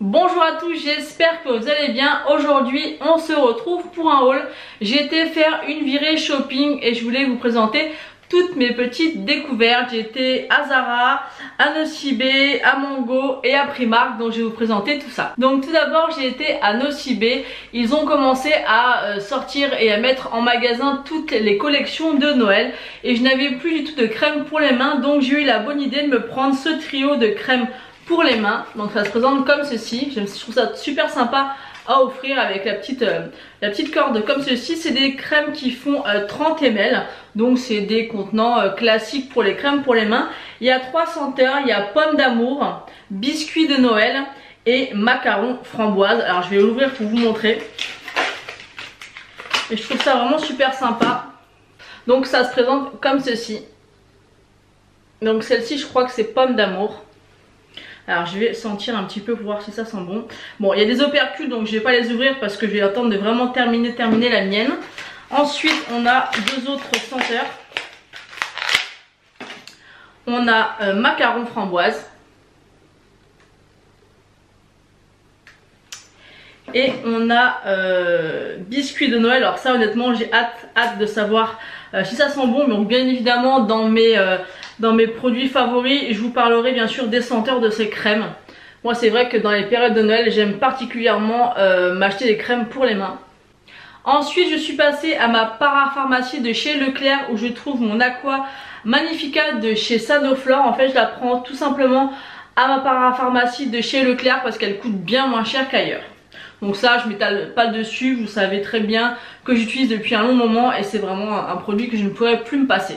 Bonjour à tous, j'espère que vous allez bien. Aujourd'hui on se retrouve pour un haul. J'ai été faire une virée shopping et je voulais vous présenter toutes mes petites découvertes. J'ai été à Zara, à Nocibé, à Mango et à Primark, donc je vais vous présenter tout ça. Donc tout d'abord j'ai été à Nocibé. Ils ont commencé à sortir et à mettre en magasin toutes les collections de Noël et je n'avais plus du tout de crème pour les mains, donc j'ai eu la bonne idée de me prendre ce trio de crème pour les mains. Donc ça se présente comme ceci. Je trouve ça super sympa à offrir avec la petite corde comme ceci. C'est des crèmes qui font 30 ml, donc c'est des contenants classiques pour les crèmes pour les mains. Il y a 3 senteurs, il y a pomme d'amour, biscuit de Noël et macaron framboise. Alors je vais l'ouvrir pour vous montrer et je trouve ça vraiment super sympa. Donc ça se présente comme ceci. Donc celle-ci je crois que c'est pomme d'amour. Alors je vais sentir un petit peu pour voir si ça sent bon. Bon, il y a des opercules donc je vais pas les ouvrir parce que je vais attendre de vraiment terminer la mienne. Ensuite on a deux autres senteurs. On a macaron framboise. Et on a biscuit de Noël. Alors ça honnêtement j'ai hâte de savoir si ça sent bon. Donc bien évidemment dans mes produits favoris je vous parlerai bien sûr des senteurs de ces crèmes. Moi c'est vrai que dans les périodes de Noël j'aime particulièrement m'acheter des crèmes pour les mains. Ensuite je suis passée à ma parapharmacie de chez Leclerc où je trouve mon Aqua Magnifica de chez Sanoflore. En fait je la prends tout simplement à ma parapharmacie de chez Leclerc parce qu'elle coûte bien moins cher qu'ailleurs. Donc ça je m'étale pas dessus, vous savez très bien que j'utilise depuis un long moment et c'est vraiment un produit que je ne pourrais plus me passer.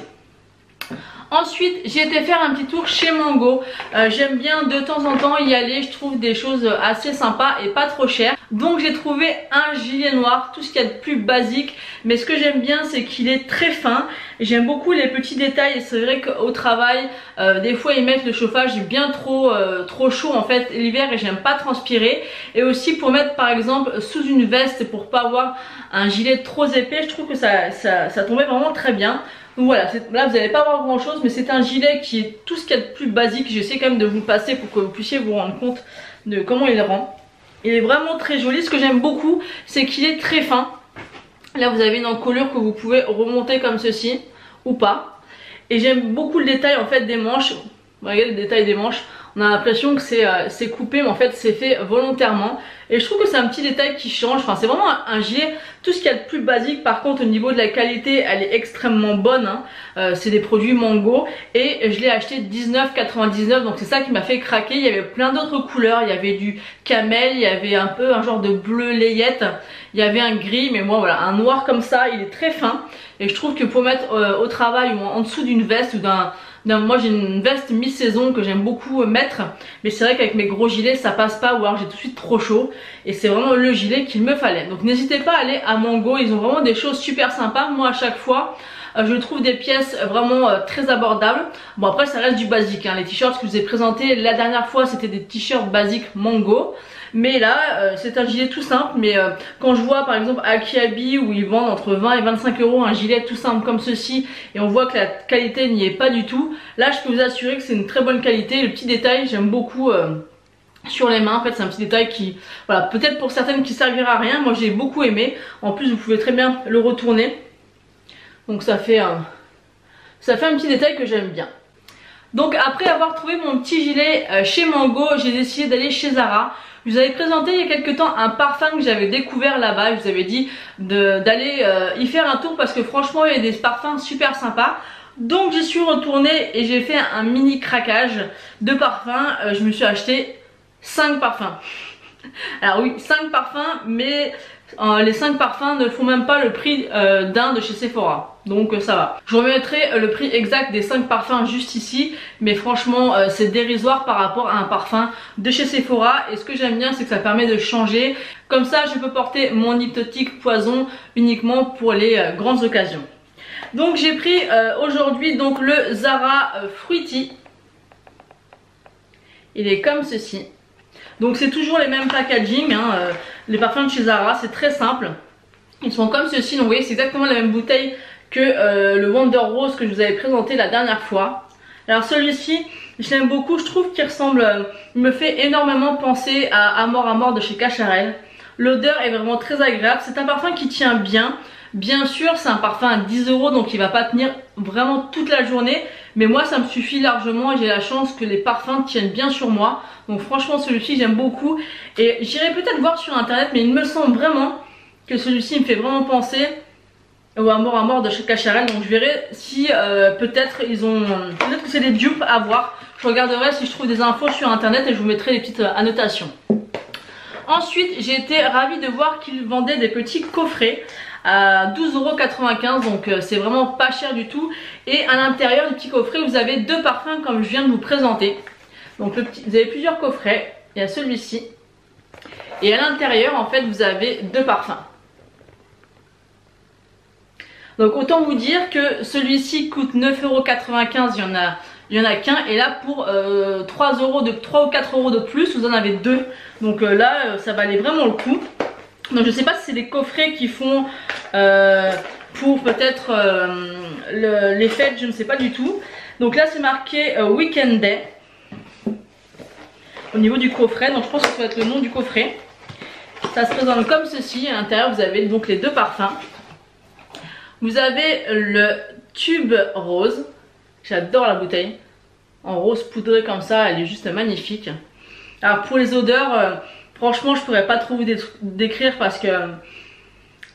Ensuite j'ai été faire un petit tour chez Mango. J'aime bien de temps en temps y aller, je trouve des choses assez sympas et pas trop chères. Donc j'ai trouvé un gilet noir, tout ce qu'il y a de plus basique. Mais ce que j'aime bien c'est qu'il est très fin. J'aime beaucoup les petits détails et c'est vrai qu'au travail des fois ils mettent le chauffage bien trop chaud en fait l'hiver et j'aime pas transpirer. Et aussi pour mettre par exemple sous une veste pour pas avoir un gilet trop épais, je trouve que ça tombait vraiment très bien. Donc voilà, là vous n'allez pas voir grand chose mais c'est un gilet qui est tout ce qu'il y a de plus basique. J'essaie quand même de vous le passer pour que vous puissiez vous rendre compte de comment il rend. Il est vraiment très joli. Ce que j'aime beaucoup c'est qu'il est très fin. Là vous avez une encolure que vous pouvez remonter comme ceci ou pas. Et j'aime beaucoup le détail en fait des manches. Regardez le détail des manches. On a l'impression que c'est coupé mais en fait c'est fait volontairement. Et je trouve que c'est un petit détail qui change. Enfin c'est vraiment un gilet, tout ce qu'il y a de plus basique. Par contre au niveau de la qualité elle est extrêmement bonne hein. C'est des produits Mango. Et je l'ai acheté 19,99 donc c'est ça qui m'a fait craquer. Il y avait plein d'autres couleurs. Il y avait du camel, il y avait un peu un genre de bleu layette. Il y avait un gris mais moi voilà un noir comme ça. Il est très fin. Et je trouve que pour mettre au travail ou en dessous d'une veste ou moi j'ai une veste mi-saison que j'aime beaucoup mettre, mais c'est vrai qu'avec mes gros gilets ça passe pas ou alors j'ai tout de suite trop chaud et c'est vraiment le gilet qu'il me fallait. Donc n'hésitez pas à aller à Mango, ils ont vraiment des choses super sympas. Moi à chaque fois je trouve des pièces vraiment très abordables. Bon après ça reste du basique hein. Les t-shirts que je vous ai présentés la dernière fois c'était des t-shirts basiques Mango. Mais là c'est un gilet tout simple. Mais quand je vois par exemple à Kiabi où ils vendent entre 20 et 25 € un gilet tout simple comme ceci et on voit que la qualité n'y est pas du tout, là je peux vous assurer que c'est une très bonne qualité. Le petit détail j'aime beaucoup sur les mains. En fait c'est un petit détail qui, voilà, peut-être pour certaines qui servira à rien, moi j'ai beaucoup aimé. En plus vous pouvez très bien le retourner. Donc ça fait un petit détail que j'aime bien. Donc après avoir trouvé mon petit gilet chez Mango, j'ai décidé d'aller chez Zara. Je vous avais présenté il y a quelques temps un parfum que j'avais découvert là-bas. Je vous avais dit d'aller y faire un tour parce que franchement il y a des parfums super sympas. Donc j'y suis retournée et j'ai fait un mini craquage de parfums. Je me suis acheté 5 parfums. Alors oui 5 parfums mais les 5 parfums ne font même pas le prix d'un de chez Sephora. Donc ça va. Je remettrai le prix exact des 5 parfums juste ici. Mais franchement c'est dérisoire par rapport à un parfum de chez Sephora. Et ce que j'aime bien c'est que ça permet de changer. Comme ça je peux porter mon hypnotique poison uniquement pour les grandes occasions. Donc j'ai pris aujourd'hui donc le Zara Fruity. Il est comme ceci. Donc c'est toujours les mêmes packaging hein. Les parfums de chez Zara c'est très simple. Ils sont comme ceci. Donc vous voyez c'est exactement la même bouteille que le Wonder Rose que je vous avais présenté la dernière fois. Alors celui-ci, je l'aime beaucoup, je trouve qu'il ressemble, il me fait énormément penser à Amor de chez Cacharel. L'odeur est vraiment très agréable, c'est un parfum qui tient bien. Bien sûr, c'est un parfum à 10 € donc il va pas tenir vraiment toute la journée. Mais moi ça me suffit largement et j'ai la chance que les parfums tiennent bien sur moi. Donc franchement celui-ci j'aime beaucoup. Et j'irai peut-être voir sur internet, mais il me semble vraiment que celui-ci me fait vraiment penser au Amor de chez Cacharel. Donc je verrai si peut-être que c'est des dupes à voir. Je regarderai si je trouve des infos sur internet et je vous mettrai des petites annotations. Ensuite j'ai été ravie de voir qu'ils vendaient des petits coffrets à 12,95 €, donc c'est vraiment pas cher du tout. Et à l'intérieur du petit coffret vous avez deux parfums comme je viens de vous présenter. Donc vous avez plusieurs coffrets, il y a celui-ci et à l'intérieur en fait vous avez deux parfums. Donc autant vous dire que celui-ci coûte 9,95 €, il y en a qu'un, et là pour 3 ou 4 € de plus vous en avez deux. Donc là ça valait vraiment le coup. Donc je sais pas si c'est des coffrets qui font pour peut-être les fêtes, je ne sais pas du tout. Donc là c'est marqué Weekend Day au niveau du coffret, donc je pense que ça va être le nom du coffret. Ça se présente comme ceci. À l'intérieur vous avez donc les deux parfums. Vous avez le tube rose, j'adore la bouteille, en rose poudré comme ça, elle est juste magnifique. Alors pour les odeurs, franchement je pourrais pas trop vous décrire parce que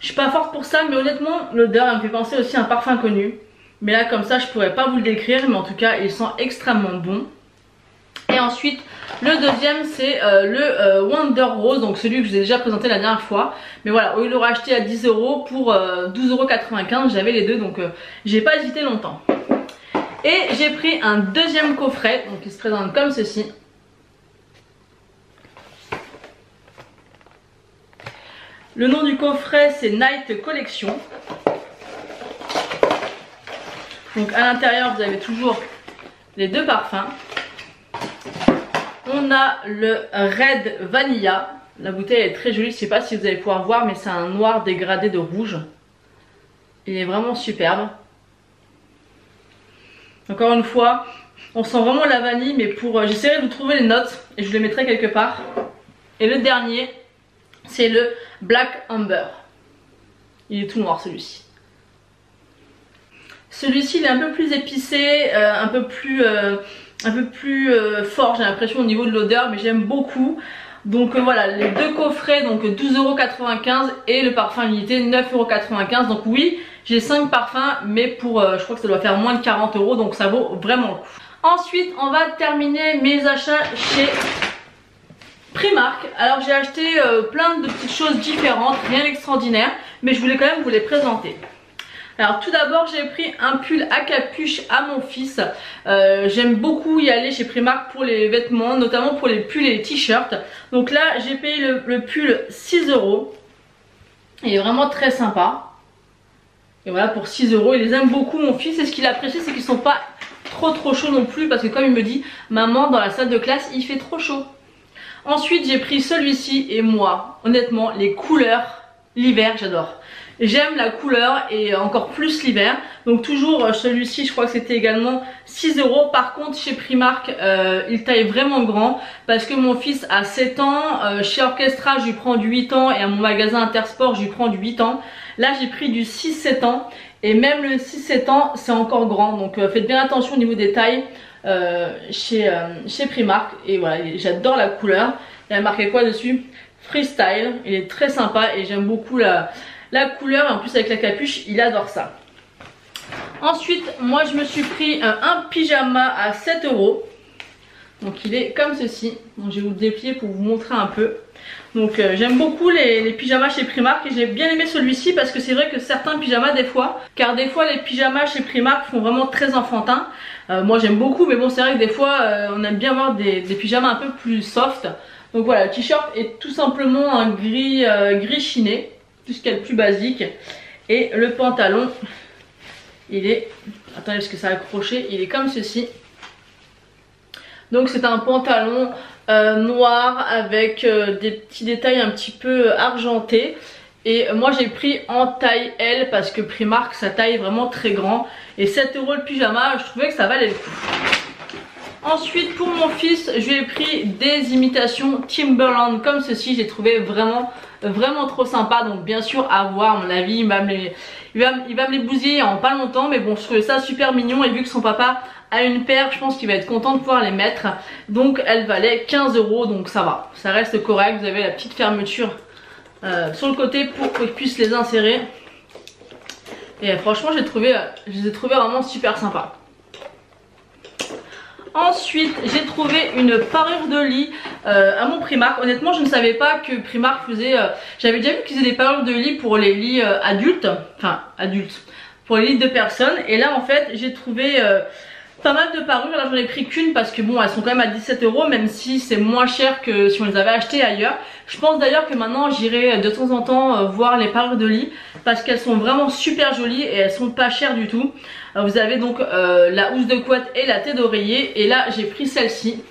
je suis pas forte pour ça, mais honnêtement l'odeur elle me fait penser aussi à un parfum connu. Mais là comme ça je pourrais pas vous le décrire, mais en tout cas il sent extrêmement bon. Et ensuite le deuxième c'est le Wonder Rose, donc celui que je vous ai déjà présenté la dernière fois. Mais voilà, il l'aura acheté à 10 € pour 12,95 €, j'avais les deux, donc j'ai pas hésité longtemps. Et j'ai pris un deuxième coffret, donc il se présente comme ceci. Le nom du coffret c'est Night Collection. Donc à l'intérieur vous avez toujours les deux parfums. On a le Red Vanilla. La bouteille est très jolie, je ne sais pas si vous allez pouvoir voir, mais c'est un noir dégradé de rouge. Il est vraiment superbe. Encore une fois, on sent vraiment la vanille, mais j'essaierai de vous trouver les notes et je vous les mettrai quelque part. Et le dernier, c'est le Black Amber. Il est tout noir celui-ci. Celui-ci il est un peu plus épicé, un peu plus fort, j'ai l'impression, au niveau de l'odeur, mais j'aime beaucoup. Donc voilà, les deux coffrets, donc 12,95 € et le parfum limité 9,95 €. Donc oui, j'ai 5 parfums, mais pour je crois que ça doit faire moins de 40 €, donc ça vaut vraiment le coup. Ensuite on va terminer mes achats chez Primark. Alors j'ai acheté plein de petites choses différentes, rien d'extraordinaire, mais je voulais quand même vous les présenter. Alors tout d'abord j'ai pris un pull à capuche à mon fils. J'aime beaucoup y aller chez Primark pour les vêtements, notamment pour les pulls et les t-shirts. Donc là j'ai payé le pull 6 €. Il est vraiment très sympa. Et voilà, pour 6 €, il les aime beaucoup mon fils. Et ce qu'il apprécie c'est qu'ils sont pas trop chauds non plus, parce que comme il me dit, maman dans la salle de classe il fait trop chaud. Ensuite j'ai pris celui-ci, et moi honnêtement les couleurs, l'hiver j'adore. J'aime la couleur et encore plus l'hiver. Donc toujours celui-ci je crois que c'était également 6 €. Par contre chez Primark il taille vraiment grand, parce que mon fils a 7 ans. Chez Orchestra je lui prends du 8 ans et à mon magasin Intersport je lui prends du 8 ans. Là j'ai pris du 6-7 ans et même le 6-7 ans c'est encore grand. Donc faites bien attention au niveau des tailles chez Primark. Et voilà, j'adore la couleur. Il y a marqué quoi dessus? Freestyle. Il est très sympa et j'aime beaucoup la couleur, et en plus avec la capuche il adore ça. Ensuite moi je me suis pris un pyjama à 7 €. Donc il est comme ceci. Donc je vais vous le déplier pour vous montrer un peu. Donc j'aime beaucoup les pyjamas chez Primark, et j'ai bien aimé celui-ci parce que c'est vrai que certains pyjamas des fois les pyjamas chez Primark font vraiment très enfantin. Moi j'aime beaucoup, mais bon c'est vrai que des fois on aime bien avoir des pyjamas un peu plus soft. Donc voilà, le t-shirt est tout simplement un gris chiné, tout ce qu'il y a de plus basique. Et le pantalon, il est, attendez parce que ça a accroché, il est comme ceci. Donc c'est un pantalon noir avec des petits détails un petit peu argentés. Et moi j'ai pris en taille L parce que Primark sa taille est vraiment très grand. Et 7 € le pyjama, je trouvais que ça valait le coup. Ensuite pour mon fils, je lui ai pris des imitations Timberland comme ceci. J'ai trouvé vraiment trop sympa. Donc bien sûr à voir, à mon avis il va me les bousiller en pas longtemps. Mais bon, je trouvais ça super mignon. Et vu que son papa a une paire, je pense qu'il va être content de pouvoir les mettre. Donc elle valait 15 €, donc ça va, ça reste correct. Vous avez la petite fermeture sur le côté pour qu'ils puissent les insérer. Et franchement je les ai trouvés vraiment super sympas. Ensuite j'ai trouvé une parure de lit à mon Primark. Honnêtement je ne savais pas que Primark faisait j'avais déjà vu qu'ils faisaient des parures de lit pour les lits adultes. Enfin adultes, pour les lits de personnes. Et là en fait j'ai trouvé pas mal de parures. Là j'en ai pris qu'une parce que bon elles sont quand même à 17 €, même si c'est moins cher que si on les avait achetées ailleurs. Je pense d'ailleurs que maintenant j'irai de temps en temps voir les parures de lit parce qu'elles sont vraiment super jolies et elles sont pas chères du tout. Vous avez donc la housse de couette et la tête d'oreiller. Et là j'ai pris celle-ci.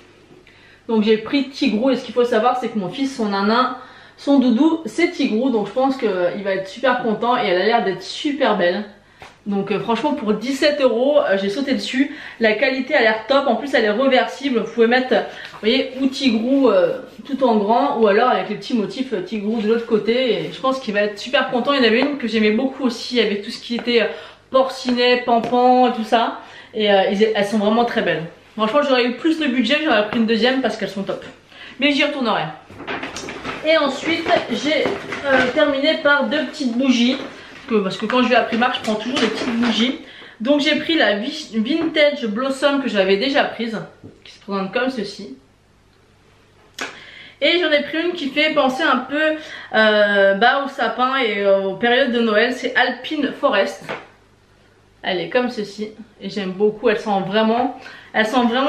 Donc j'ai pris Tigrou. Et ce qu'il faut savoir c'est que mon fils, son nanin, son doudou c'est Tigrou. Donc je pense qu'il va être super content et elle a l'air d'être super belle. Donc franchement pour 17 €, j'ai sauté dessus. La qualité a l'air top, en plus elle est réversible. Vous pouvez mettre, vous voyez, ou Tigrou tout en grand, ou alors avec les petits motifs Tigrou de l'autre côté. Et je pense qu'il va être super content. Il y en avait une que j'aimais beaucoup aussi avec tout ce qui était porcinet, pampan et tout ça. Et elles sont vraiment très belles. Franchement j'aurais eu plus de budget, j'aurais pris une deuxième parce qu'elles sont top. Mais j'y retournerai. Et ensuite j'ai terminé par deux petites bougies. Parce que quand je vais à Primark je prends toujours des petites bougies. Donc j'ai pris la Vintage Blossom que j'avais déjà prise, qui se présente comme ceci. Et j'en ai pris une qui fait penser un peu au sapin et aux périodes de Noël. C'est Alpine Forest. Elle est comme ceci et j'aime beaucoup. Elle sent vraiment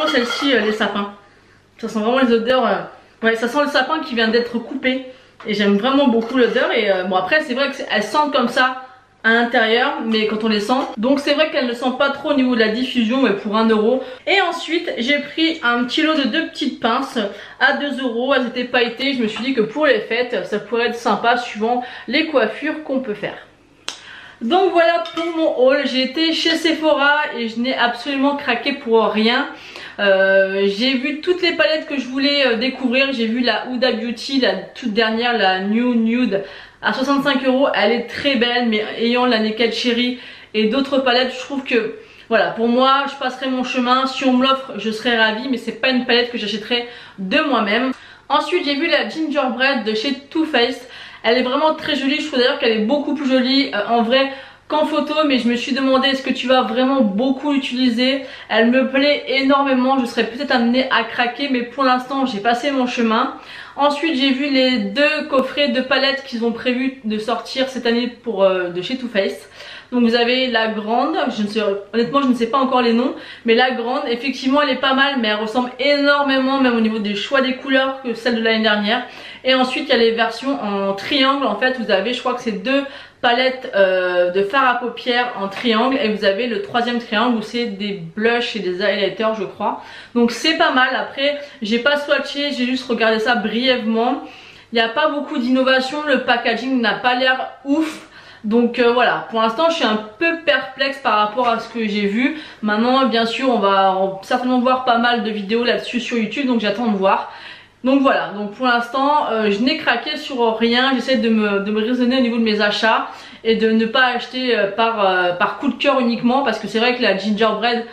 celle-ci les sapins. Ça sent vraiment les odeurs. Ouais, ça sent le sapin qui vient d'être coupé. Et j'aime vraiment beaucoup l'odeur. Et bon après c'est vrai qu'elles sentent comme ça à l'intérieur, mais quand on les sent, donc c'est vrai qu'elles ne sentent pas trop au niveau de la diffusion, mais pour 1 €. Et ensuite j'ai pris un petit lot de deux petites pinces à 2 €. Elles étaient pailletées. Je me suis dit que pour les fêtes ça pourrait être sympa suivant les coiffures qu'on peut faire. Donc voilà pour mon haul. J'ai été chez Sephora et je n'ai absolument craqué pour rien. J'ai vu toutes les palettes que je voulais découvrir. J'ai vu la Huda Beauty, la toute dernière, la New Nude à 65 €. Elle est très belle, mais ayant la Naked Cherry et d'autres palettes, je trouve que voilà, pour moi je passerai mon chemin. Si on me l'offre je serai ravie, mais c'est pas une palette que j'achèterai de moi-même. Ensuite j'ai vu la Gingerbread de chez Too Faced. Elle est vraiment très jolie. Je trouve d'ailleurs qu'elle est beaucoup plus jolie en vrai qu'en photo, mais je me suis demandé est-ce que tu vas vraiment beaucoup l'utiliser. Elle me plaît énormément. Je serais peut-être amenée à craquer, mais pour l'instant j'ai passé mon chemin. Ensuite j'ai vu les deux coffrets de palettes qu'ils ont prévu de sortir cette année de chez Too Faced. Donc vous avez la grande, honnêtement je ne sais pas encore les noms, mais la grande effectivement elle est pas mal, mais elle ressemble énormément même au niveau des choix des couleurs que celle de l'année dernière. Et ensuite il y a les versions en triangle. En fait vous avez, je crois que c'est deux palettes de fard à paupières en triangle, et vous avez le troisième triangle où c'est des blushs et des highlighters je crois. Donc c'est pas mal. Après j'ai pas swatché, j'ai juste regardé ça brièvement. Il n'y a pas beaucoup d'innovation, le packaging n'a pas l'air ouf. Donc voilà, pour l'instant je suis un peu perplexe par rapport à ce que j'ai vu. Maintenant bien sûr on va certainement voir pas mal de vidéos là-dessus sur YouTube, donc j'attends de voir. Donc voilà, donc pour l'instant je n'ai craqué sur rien. J'essaie de me raisonner au niveau de mes achats et de ne pas acheter par coup de cœur uniquement, parce que c'est vrai que la Gingerbread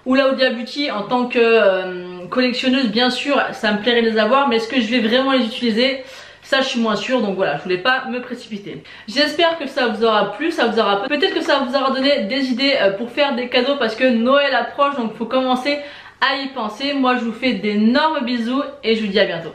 ou la Huda Beauty en tant que collectionneuse bien sûr ça me plairait de les avoir, mais est-ce que je vais vraiment les utiliser? Ça je suis moins sûre, donc voilà, je voulais pas me précipiter. J'espère que ça vous aura plu, peut-être que ça vous aura donné des idées pour faire des cadeaux, parce que Noël approche, donc il faut commencer à y penser. Moi je vous fais d'énormes bisous et je vous dis à bientôt.